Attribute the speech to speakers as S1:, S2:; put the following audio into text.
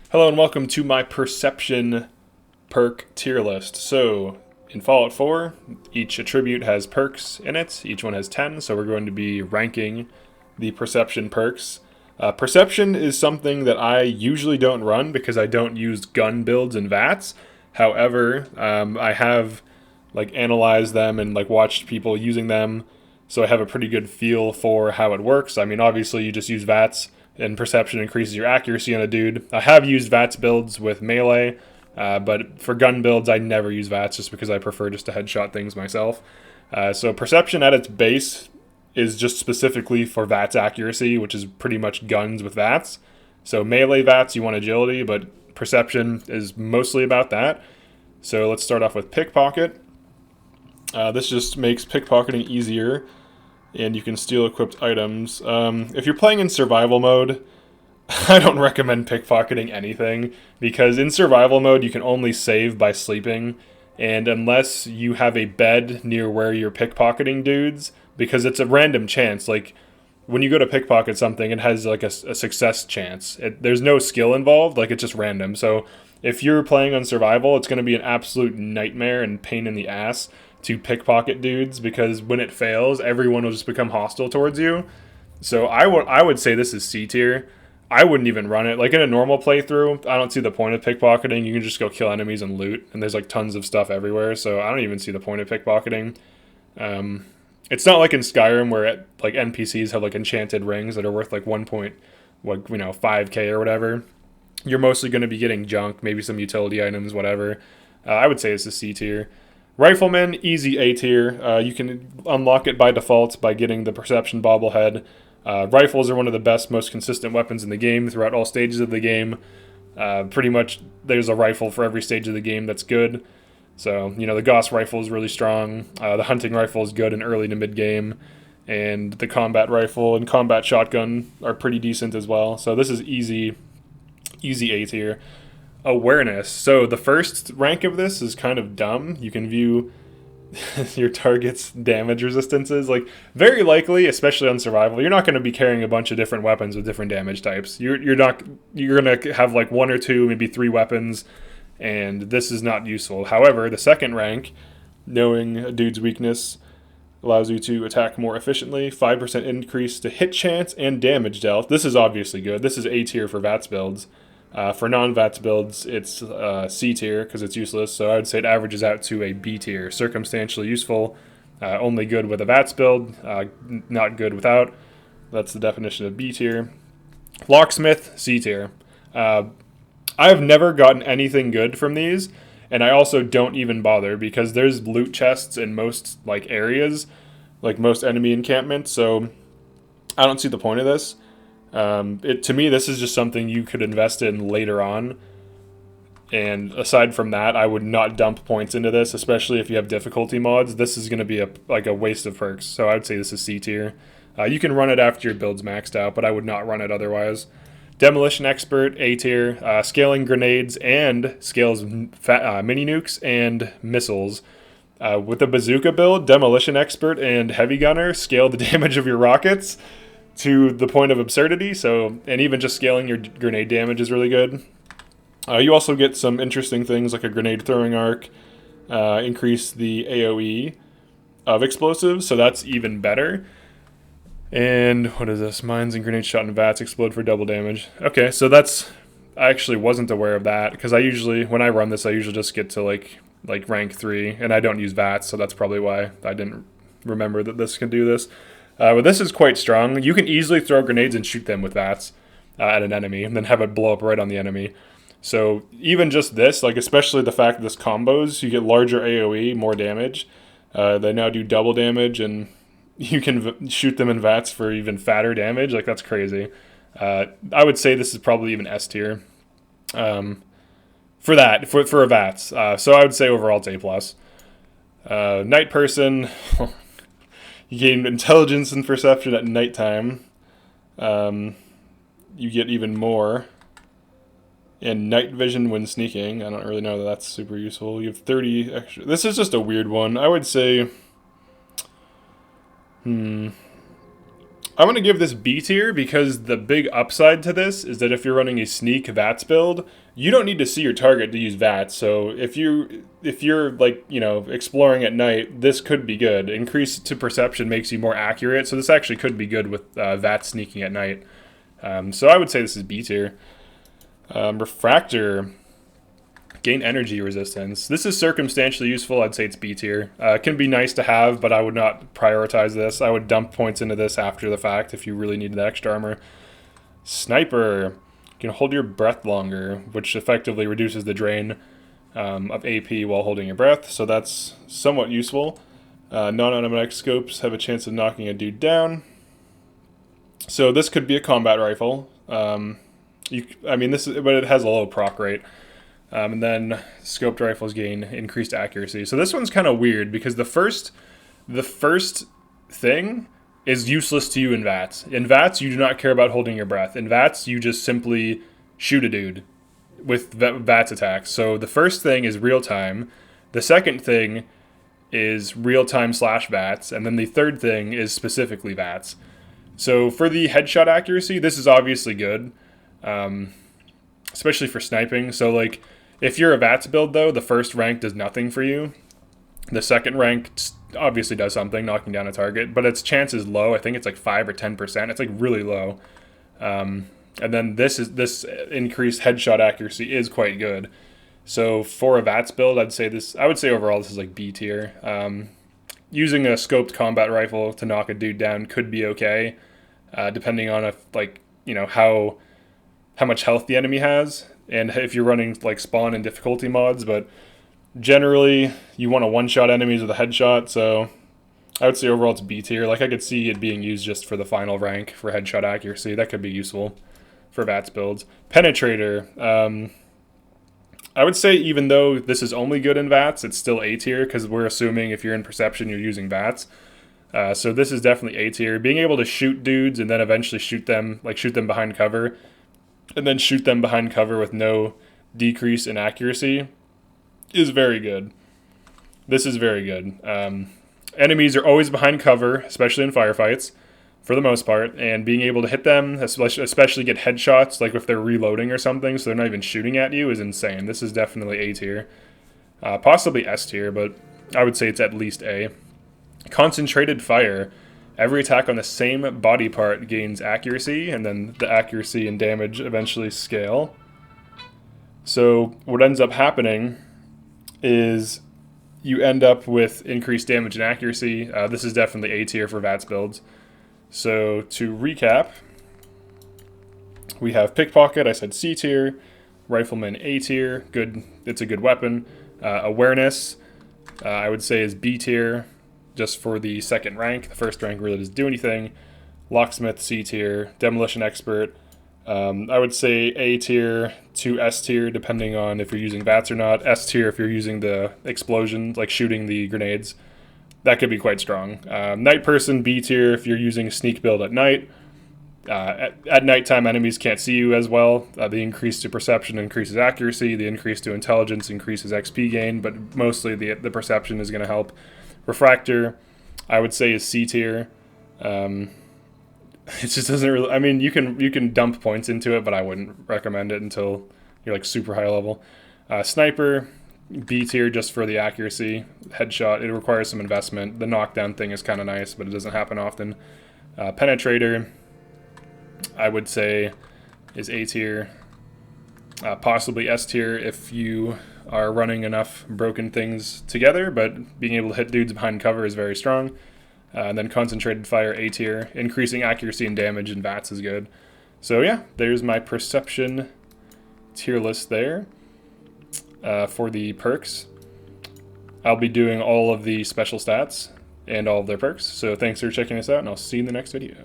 S1: Hello and welcome to my perception perk tier list. So, in Fallout 4, each attribute has perks in it. Each one has 10, so we're going to be ranking the perception perks. Perception is something that I usually don't run because I don't use gun builds and vats. However, I have analyzed them and watched people using them, so I have a pretty good feel for how it works. I mean, obviously you just use vats and perception increases your accuracy on a dude. I have used VATS builds with melee, but for gun builds, I never use VATS just because I prefer just to headshot things myself. So perception at its base is just specifically for VATS accuracy, which is pretty much guns with VATS. So melee VATS, you want agility, but perception is mostly about that. So let's start off with Pickpocket. This just makes pickpocketing easier, and you can steal equipped items. If you're playing in survival mode, I don't recommend pickpocketing anything, because in survival mode you can only save by sleeping, and unless you have a bed near where you're pickpocketing dudes, because it's a random chance, when you go to pickpocket something, it has a success chance. There's no skill involved, it's just random. So if you're playing on survival, it's going to be an absolute nightmare and pain in the ass to pickpocket dudes, because when it fails, everyone will just become hostile towards you. So I would say this is C tier. I wouldn't even run it. In a normal playthrough, I don't see the point of pickpocketing. You can just go kill enemies and loot, and there's tons of stuff everywhere, so I don't even see the point of pickpocketing. It's not like in Skyrim where NPCs have enchanted rings that are worth 5k or whatever. You're mostly going to be getting junk, maybe some utility items, whatever. I would say it's a C tier. Rifleman, easy A tier. You can unlock it by default by getting the Perception Bobblehead. Rifles are one of the best, most consistent weapons in the game throughout all stages of the game. Pretty much there's a rifle for every stage of the game that's good. So, the Gauss rifle is really strong. The hunting rifle is good in early to mid game. And the combat rifle and combat shotgun are pretty decent as well. So this is easy A tier. Awareness. So the first rank of this is kind of dumb. You can view your target's damage resistances. Very likely, especially on survival, you're not going to be carrying a bunch of different weapons with different damage types. You're going to have one or two, maybe three weapons, and this is not useful. However, the second rank, knowing a dude's weakness, allows you to attack more efficiently. 5% increase to hit chance and damage dealt. This is obviously good. This is A tier for VATS builds. For non-VATS builds, it's C tier because it's useless, so I would say it averages out to a B tier. Circumstantially useful, only good with a VATS build, not good without. That's the definition of B tier. Locksmith, C tier. I have never gotten anything good from these, and I also don't even bother because there's loot chests in most areas, most enemy encampments, so I don't see the point of this. To me, this is just something you could invest in later on. And aside from that, I would not dump points into this, especially if you have difficulty mods. This is going to be a waste of perks. So I would say this is C tier. You can run it after your build's maxed out, but I would not run it otherwise. Demolition Expert, A tier. Scaling grenades and scales mini nukes and missiles. With the bazooka build, Demolition Expert and Heavy Gunner scale the damage of your rockets to the point of absurdity, and even just scaling your grenade damage is really good. You also get some interesting things like a grenade throwing arc, increase the AoE of explosives, so that's even better. And what is this? Mines and grenade shot and VATS explode for double damage. Okay, so I actually wasn't aware of that, because when I run this, I usually just get to rank 3, and I don't use VATS, so that's probably why I didn't remember that this can do this. But this is quite strong. You can easily throw grenades and shoot them with VATS at an enemy, and then have it blow up right on the enemy. So even just this, especially the fact that this combos, you get larger AoE, more damage. They now do double damage, and you can shoot them in VATS for even fatter damage. That's crazy. I would say this is probably even S tier for a VATS. So I would say overall it's A+. Night Person. You gain intelligence and perception at nighttime. You get even more. And night vision when sneaking. I don't really know that that's super useful. You have 30 extra. This is just a weird one. I would say I'm going to give this B tier because the big upside to this is that if you're running a sneak VATS build, you don't need to see your target to use VATS. So if you're like, you know, exploring at night, this could be good. Increase to perception makes you more accurate, so this actually could be good with VATS sneaking at night. So I would say this is B tier. Refractor. Gain energy resistance. This is circumstantially useful. I'd say it's B tier. It can be nice to have, but I would not prioritize this. I would dump points into this after the fact if you really need the extra armor. Sniper. You can hold your breath longer, which effectively reduces the drain of AP while holding your breath, so that's somewhat useful. Non-automatic scopes have a chance of knocking a dude down. So this could be a combat rifle. But it has a low proc rate. And then scoped rifles gain increased accuracy. So this one's kind of weird because the first thing is useless to you in VATS. In VATS, you do not care about holding your breath. In VATS, you just simply shoot a dude with VATS attacks. So the first thing is real time. The second thing is real time / VATS. And then the third thing is specifically VATS. So for the headshot accuracy, this is obviously good. Especially for sniping. So like, if you're a VATS build though, the first rank does nothing for you. The second rank obviously does something, knocking down a target, but its chance is low. I think it's like 5 or 10%. It's like really low. And then this increased headshot accuracy is quite good. So for a VATS build, I would say overall this is like B tier. Using a scoped combat rifle to knock a dude down could be okay, depending on how much health the enemy has, and if you're running like spawn and difficulty mods, but generally you want to one-shot enemies with a headshot, so I would say overall it's B tier. Like I could see it being used just for the final rank for headshot accuracy. That could be useful for VATS builds. Penetrator. I would say even though this is only good in VATS, it's still A tier because we're assuming if you're in perception you're using VATS. So this is definitely A tier. Being able to shoot dudes and then eventually shoot them behind cover, and then shoot them behind cover with no decrease in accuracy is very good. This is very good. Enemies are always behind cover, especially in firefights, for the most part, and being able to hit them, especially get headshots, like if they're reloading or something, so they're not even shooting at you, is insane. This is definitely A tier. Possibly S tier, but I would say it's at least A. Concentrated fire. Every attack on the same body part gains accuracy, and then the accuracy and damage eventually scale. So what ends up happening is you end up with increased damage and accuracy. This is definitely A tier for VATS builds. So to recap, we have Pickpocket, I said C tier. Rifleman A tier, good. It's a good weapon. Awareness, I would say is B tier. Just for the second rank. The first rank really doesn't do anything. Locksmith, C tier. Demolition Expert, I would say A tier to S tier, depending on if you're using VATS or not. S tier if you're using the explosions, like shooting the grenades. That could be quite strong. Night Person, B tier if you're using a sneak build at night. At nighttime, enemies can't see you as well. The increase to perception increases accuracy. The increase to intelligence increases XP gain, but mostly the perception is going to help. Refractor, I would say, is C tier. It just doesn't really. I mean, you can dump points into it, but I wouldn't recommend it until you're like super high level. Sniper, B tier just for the accuracy. Headshot, it requires some investment. The knockdown thing is kind of nice, but it doesn't happen often. Penetrator, I would say, is A tier. Possibly S tier if you are running enough broken things together, but being able to hit dudes behind cover is very strong. And then Concentrated Fire, A tier. Increasing accuracy and damage in VATS is good. So yeah, there's my perception tier list there for the perks. I'll be doing all of the special stats and all of their perks. So thanks for checking us out, and I'll see you in the next video.